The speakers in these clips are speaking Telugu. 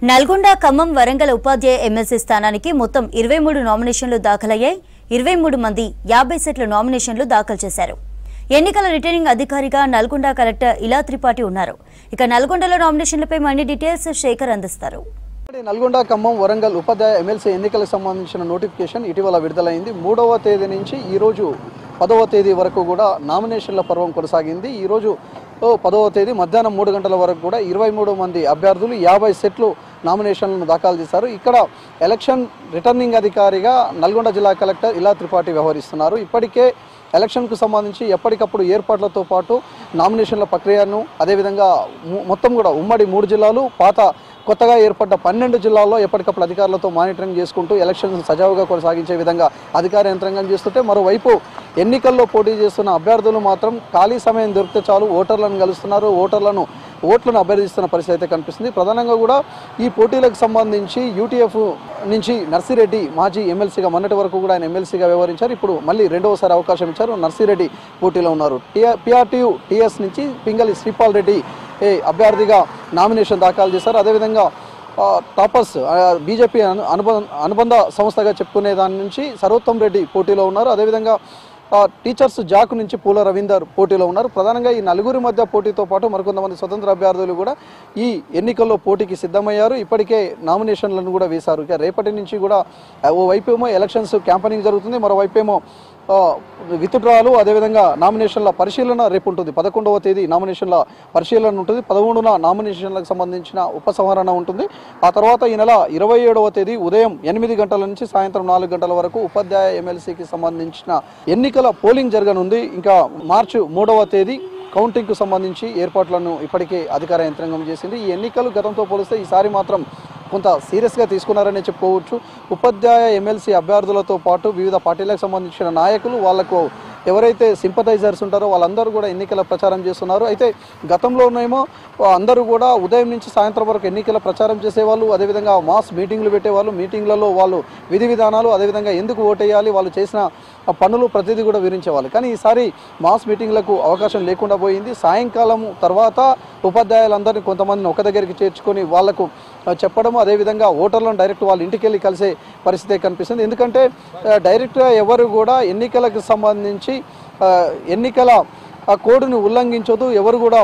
నల్గొండ ఖమ్మం వరంగల్ ఉపాధ్యాయ ఎమ్మెల్సీ స్థానానికి మొత్తం 23 నామినేషన్లు దాఖలయ్యాయి. 23 మంది 50 సెట్ల నామినేషన్లు దాఖలు చేశారు. ఎన్నికల రిటర్నింగ్ అధికారిగా నల్గొండ కలెక్టర్ ఇలా త్రిపాఠి ఉన్నారు. ఇక నల్గొండలో నామినేషన్లపై మరిన్ని డీటెయిల్స్ శేఖర్ అందిస్తారు. నల్గొండ ఖమ్మం వరంగల్ ఉపాధ్యాయ ఎమ్మెల్సీ ఎన్నికలకు సంబంధించిన నోటిఫికేషన్ ఇటీవల విడుదలైంది. 3వ తేదీ నుంచి ఈ రోజు 10వ తేదీ వరకు కూడా నామినేషన్ల పర్వం కొనసాగింది. ఈ రోజు 10వ తేదీ మధ్యాహ్నం 3 గంటల వరకు కూడా 23 మంది అభ్యర్థులు 50 సెట్లు నామినేషన్లను దాఖలు చేశారు. ఇక్కడ ఎలక్షన్ రిటర్నింగ్ అధికారిగా నల్గొండ జిల్లా కలెక్టర్ ఇలా త్రిపాఠి వ్యవహరిస్తున్నారు. ఇప్పటికే ఎలక్షన్కు సంబంధించి ఎప్పటికప్పుడు ఏర్పాట్లతో పాటు నామినేషన్ల ప్రక్రియను అదేవిధంగా మొత్తం కూడా ఉమ్మడి 3 జిల్లాలు కొత్తగా ఏర్పడ్డ 12 జిల్లాల్లో ఎప్పటికప్పుడు అధికారులతో మానిటరింగ్ చేసుకుంటూ ఎలక్షన్ సజావుగా కొనసాగించే విధంగా అధికార యంత్రాంగం చేస్తుంటే, మరోవైపు ఎన్నికల్లో పోటీ చేస్తున్న అభ్యర్థులు మాత్రం ఖాళీ సమయం దొరికితే చాలు ఓటర్లను కలుస్తున్నారు. ఓట్లను అభ్యర్థిస్తున్న పరిస్థితి అయితే కనిపిస్తుంది. ప్రధానంగా కూడా ఈ పోటీలకు సంబంధించి యూటీఎఫ్ నుంచి నర్సిరెడ్డి మాజీ ఎమ్మెల్సీగా మొన్నటి వరకు కూడా ఆయన ఎమ్మెల్సీగా వ్యవహరించారు. ఇప్పుడు మళ్ళీ రెండవసారి అవకాశం ఇచ్చారు. నర్సిరెడ్డి పోటీలో ఉన్నారు. పిఆర్టీయూ టీఎస్ నుంచి పింగళి శ్రీపాల్ రెడ్డి అభ్యర్థిగా నామినేషన్ దాఖలు చేశారు. అదేవిధంగా టాపర్స్ బీజేపీ అనుబంధ సంస్థగా చెప్పుకునే దాని నుంచి సర్వోత్తమ్ రెడ్డి పోటీలో ఉన్నారు. అదేవిధంగా టీచర్స్ జాక్ నుంచి పూల రవీందర్ పోటీలో ఉన్నారు. ప్రధానంగా ఈ నలుగురి మధ్య పోటీతో పాటు మరికొంతమంది స్వతంత్ర అభ్యర్థులు కూడా ఈ ఎన్నికల్లో పోటీకి సిద్ధమయ్యారు. ఇప్పటికే నామినేషన్లను కూడా వేశారు. ఇక రేపటి నుంచి కూడా ఓవైపేమో ఎలక్షన్స్ క్యాంపెయినింగ్ జరుగుతుంది, మరోవైపేమో విత్డ్రాలు అదేవిధంగా నామినేషన్ల పరిశీలన రేపు ఉంటుంది. 11వ తేదీ నామినేషన్ల పరిశీలన ఉంటుంది. 13న నామినేషన్లకు సంబంధించిన ఉపసంహరణ ఉంటుంది. ఆ తర్వాత ఈ నెల 27వ తేదీ ఉదయం 8 గంటల నుంచి సాయంత్రం 4 గంటల వరకు ఉపాధ్యాయ ఎమ్మెల్సీకి సంబంధించిన ఎన్నికల పోలింగ్ జరగనుంది. ఇంకా మార్చి 3వ తేదీ కౌంటింగ్కు సంబంధించి ఏర్పాట్లను ఇప్పటికే అధికార యంత్రాంగం చేసింది. ఈ ఎన్నికలు గతంతో పోలిస్తే ఈసారి మాత్రం కొంత సీరియస్గా తీసుకున్నారని చెప్పుకోవచ్చు. ఉపాధ్యాయ ఎమ్మెల్సీ అభ్యర్థులతో పాటు వివిధ పార్టీలకు సంబంధించిన నాయకులు వాళ్ళకు ఎవరైతే సింపథైజర్స్ ఉంటారో వాళ్ళందరూ కూడా ఎన్నికల ప్రచారం చేస్తున్నారు. అయితే గతంలోనేమో అందరూ కూడా ఉదయం నుంచి సాయంత్రం వరకు ఎన్నికల ప్రచారం చేసేవాళ్ళు, అదేవిధంగా మాస్ మీటింగ్లు పెట్టేవాళ్ళు. మీటింగ్లలో వాళ్ళు విధి విధానాలు అదేవిధంగా ఎందుకు ఓటేయాలి, వాళ్ళు చేసిన పనులు ప్రతిదీ కూడా వివరించేవాళ్ళు. కానీ ఈసారి మాస్ మీటింగ్లకు అవకాశం లేకుండా పోయింది. సాయంకాలం తర్వాత ఉపాధ్యాయులందరినీ కొంతమందిని ఒక దగ్గరికి చేర్చుకొని వాళ్లకు చెప్పడం, అదేవిధంగా ఓటర్లను డైరెక్ట్ వాళ్ళ ఇంటికి వెళ్ళి కలిసే పరిస్థితి కనిపిస్తుంది. ఎందుకంటే డైరెక్ట్గా ఎవరు కూడా ఎన్నికలకు సంబంధించి ఎన్నికల కోడ్ని ఉల్లంఘించొద్దు, ఎవరు కూడా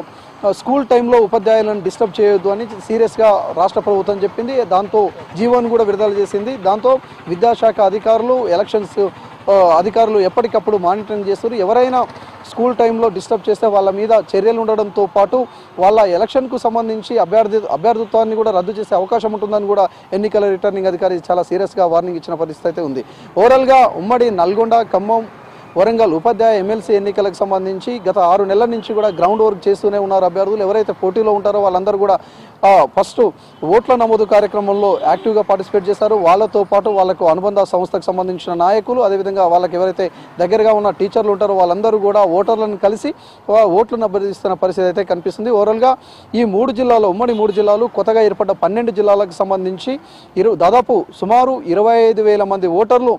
స్కూల్ టైంలో ఉపాధ్యాయులను డిస్టర్బ్ చేయొద్దు అని సీరియస్గా రాష్ట్ర ప్రభుత్వం చెప్పింది. దాంతో జీవోను కూడా విడుదల చేసింది. దాంతో విద్యాశాఖ అధికారులు ఎలక్షన్స్ అధికారులు ఎప్పటికప్పుడు మానిటరింగ్ చేస్తారు. ఎవరైనా స్కూల్ టైంలో డిస్టర్బ్ చేస్తే వాళ్ళ మీద చర్యలు ఉండడంతో పాటు వాళ్ళ ఎలక్షన్కు సంబంధించి అభ్యర్థిత్వాన్ని కూడా రద్దు చేసే అవకాశం ఉంటుందని కూడా ఎన్నికల రిటర్నింగ్ అధికారి చాలా సీరియస్గా వార్నింగ్ ఇచ్చిన పరిస్థితి అయితే ఉంది. ఓవరాల్గా ఉమ్మడి నల్గొండ ఖమ్మం వరంగల్ ఉపాధ్యాయ ఎమ్మెల్సీ ఎన్నికలకు సంబంధించి గత 6 నెలల నుంచి కూడా గ్రౌండ్ వర్క్ చేస్తూనే ఉన్నారు అభ్యర్థులు. ఎవరైతే పోటీలో ఉంటారో వాళ్ళందరూ కూడా ఫస్ట్ ఓట్ల నమోదు కార్యక్రమంలో యాక్టివ్గా పార్టిసిపేట్ చేశారు. వాళ్ళతో పాటు వాళ్ళకు అనుబంధ సంస్థకు సంబంధించిన నాయకులు అదేవిధంగా వాళ్ళకి ఎవరైతే దగ్గరగా ఉన్న టీచర్లు ఉంటారో వాళ్ళందరూ కూడా ఓటర్లను కలిసి ఓట్లను అభ్యర్థిస్తున్న పరిస్థితి అయితే కనిపిస్తుంది. ఓవరాల్గా ఈ 3 జిల్లాలో ఉమ్మడి 3 జిల్లాలు కొత్తగా ఏర్పడ్డ 12 జిల్లాలకు సంబంధించి దాదాపు సుమారు 25,000 మంది ఓటర్లు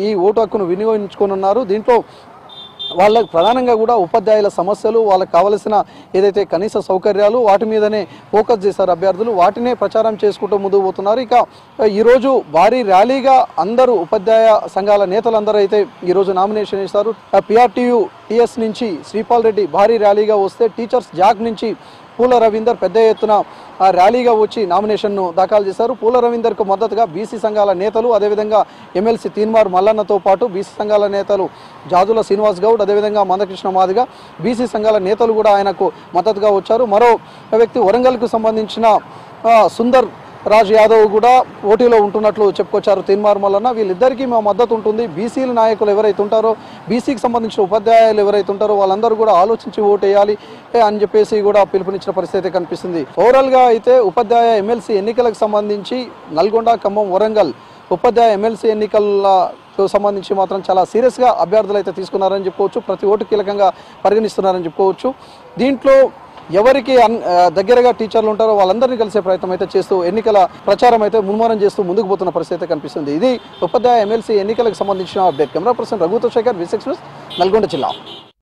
ఈ ఓటు హక్కును వినియోగించుకోనున్నారు. దీంట్లో వాళ్ళకు ప్రధానంగా కూడా ఉపాధ్యాయుల సమస్యలు, వాళ్ళకి కావలసిన ఏదైతే కనీస సౌకర్యాలు వాటి మీదనే ఫోకస్ చేశారు అభ్యర్థులు. వాటినే ప్రచారం చేసుకుంటూ ముందుకు పోతున్నారు. ఇక ఈరోజు భారీ ర్యాలీగా అందరూ ఉపాధ్యాయ సంఘాల నేతలందరూ అయితే ఈరోజు నామినేషన్ చేశారు. పిఆర్టీయూ టీఎస్ నుంచి శ్రీపాల్ రెడ్డి భారీ ర్యాలీగా వస్తే, టీచర్స్ జాగ్ నుంచి పూల రవీందర్ పెద్ద ఎత్తున ర్యాలీగా వచ్చి నామినేషన్ను దాఖలు చేశారు. పూల రవీందర్కు మద్దతుగా బీసీ సంఘాల నేతలు అదేవిధంగా ఎమ్మెల్సీ తీన్మార్ మల్లన్నతో పాటు బీసీ సంఘాల నేతలు జాజుల శ్రీనివాస్ గౌడ్ అదేవిధంగా మందకృష్ణ మాదిగా బీసీ సంఘాల నేతలు కూడా ఆయనకు మద్దతుగా వచ్చారు. మరో వ్యక్తి వరంగల్కు సంబంధించిన సుందర్ రాజ్ యాదవ్ కూడా పోటీలో ఉంటున్నట్లు చెప్పుకొచ్చారు తీన్మార్ మల్లన్న. వీళ్ళిద్దరికీ మా మద్దతు ఉంటుంది. బీసీల నాయకులు ఎవరైతే ఉంటారో, బీసీకి సంబంధించిన ఉపాధ్యాయులు ఎవరైతే ఉంటారో వాళ్ళందరూ కూడా ఆలోచించి ఓటేయాలి అని చెప్పేసి కూడా పిలుపునిచ్చిన పరిస్థితి కనిపిస్తుంది. ఓవరాల్గా అయితే ఉపాధ్యాయ ఎమ్మెల్సీ ఎన్నికలకు సంబంధించి నల్గొండ ఖమ్మం వరంగల్ ఉపాధ్యాయ ఎమ్మెల్సీ ఎన్నికలకు సంబంధించి మాత్రం చాలా సీరియస్గా అభ్యర్థులు అయితే తీసుకున్నారని చెప్పుకోవచ్చు. ప్రతి ఓటు కీలకంగా పరిగణిస్తున్నారని చెప్పుకోవచ్చు. దీంట్లో ఎవరికి దగ్గరగా టీచర్లు ఉంటారో వాళ్ళందరినీ కలిసే ప్రయత్నం అయితే చేస్తూ ఎన్నికల ప్రచారం అయితే ముమ్మరం చేస్తూ ముందుకు పోతున్న పరిస్థితి కనిపిస్తుంది. ఇది ఉపాధ్యాయ ఎమ్మెల్సీ ఎన్నికలకు సంబంధించిన అప్డేట్. కెమెరా పర్సన్ రఘుతో శేఖర్, V6 న్యూస్, నల్గొండ జిల్లా.